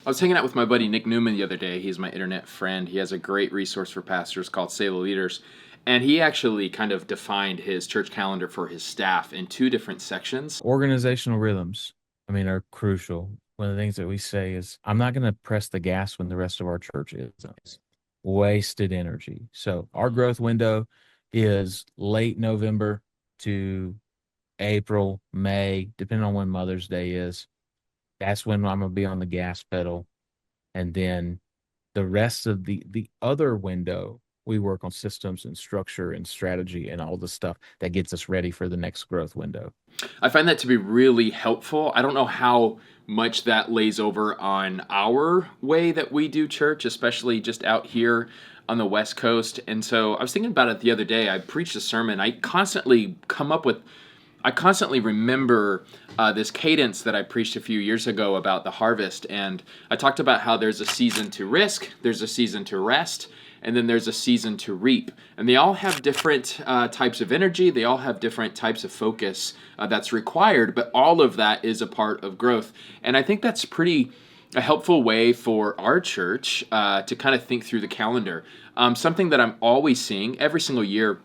I was hanging out with my buddy Nick Newman the other day. He's my internet friend. He has a great resource for pastors called Save the Leaders. And he actually kind of defined his church calendar for his staff in two different sections. Organizational rhythms, are crucial. One of the things that we say is, I'm not going to press the gas when the rest of our church is. Wasted energy. So our growth window is late November to April, May, depending on when Mother's Day is. That's when I'm going to be on the gas pedal. And then the rest of the other window, we work on systems and structure and strategy and all the stuff that gets us ready for the next growth window. I find that to be really helpful. I don't know how much that lays over on our way that we do church, especially just out here on the West Coast. And so I was thinking about it the other day. I preached a sermon. I constantly remember this cadence that I preached a few years ago about the harvest. And I talked about how there's a season to risk, there's a season to rest, and then there's a season to reap. And they all have different types of energy. They all have different types of focus that's required, but all of that is a part of growth. And I think that's a helpful way for our church to kind of think through the calendar. Something that I'm always seeing every single year,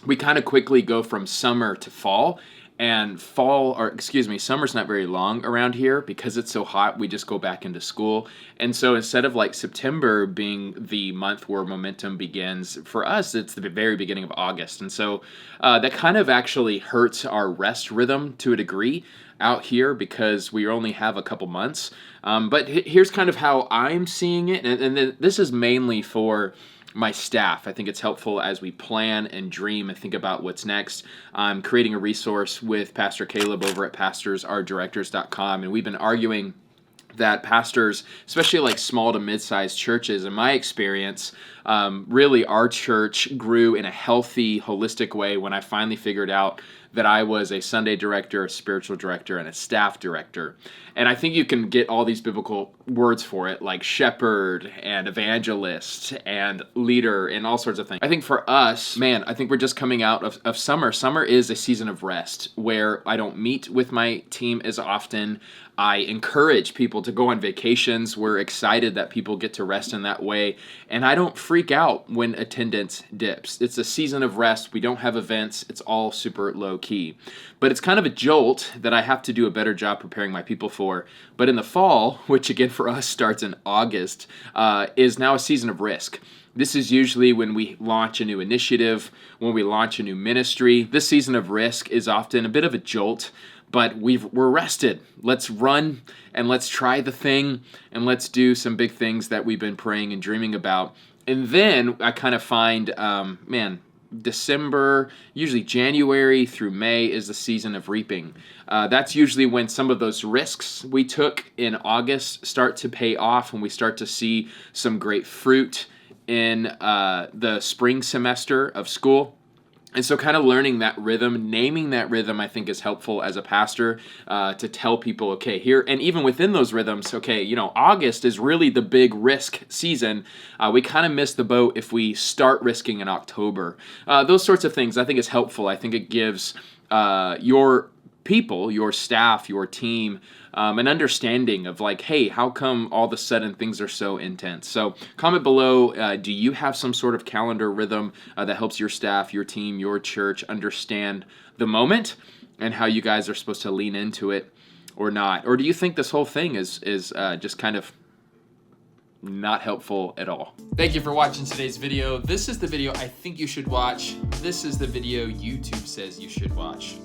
we kind of quickly go from summer to fall. And summer's not very long around here because it's so hot. We just go back into school. And so instead of like September being the month where momentum begins, for us, it's the very beginning of August. And so that kind of actually hurts our rest rhythm to a degree out here because we only have a couple months. But here's kind of how I'm seeing it. And this is mainly for my staff. I think it's helpful as we plan and dream and think about what's next. I'm creating a resource with Pastor Caleb over at pastorsourdirectors.com, and we've been arguing that pastors, especially like small to mid-sized churches, in my experience, really our church grew in a healthy, holistic way when I finally figured out that I was a Sunday director, a spiritual director, and a staff director. And I think you can get all these biblical words for it, like shepherd and evangelist and leader and all sorts of things. I think for us, I think we're just coming out of summer. Summer is a season of rest where I don't meet with my team as often. I encourage people to go on vacations. We're excited that people get to rest in that way. And I don't freak out when attendance dips. It's a season of rest. We don't have events. It's all super low key. But it's kind of a jolt that I have to do a better job preparing my people for. But in the fall, which again for us starts in August, is now a season of risk. This is usually when we launch a new initiative, when we launch a new ministry. This season of risk is often a bit of a jolt, but we're rested. Let's run and let's try the thing and let's do some big things that we've been praying and dreaming about. And then I kind of find, December, usually January through May is the season of reaping. That's usually when some of those risks we took in August start to pay off, and we start to see some great fruit in the spring semester of school. And so kind of learning that rhythm, naming that rhythm, I think is helpful as a pastor to tell people, okay, here, and even within those rhythms, okay, August is really the big risk season. We kind of miss the boat if we start risking in October. Those sorts of things I think is helpful. I think it gives your people, your staff, your team, an understanding of like, hey, how come all of a sudden things are so intense? So comment below, do you have some sort of calendar rhythm that helps your staff, your team, your church understand the moment and how you guys are supposed to lean into it or not? Or do you think this whole thing is just kind of not helpful at all? Thank you for watching today's video. This is the video I think you should watch. This is the video YouTube says you should watch.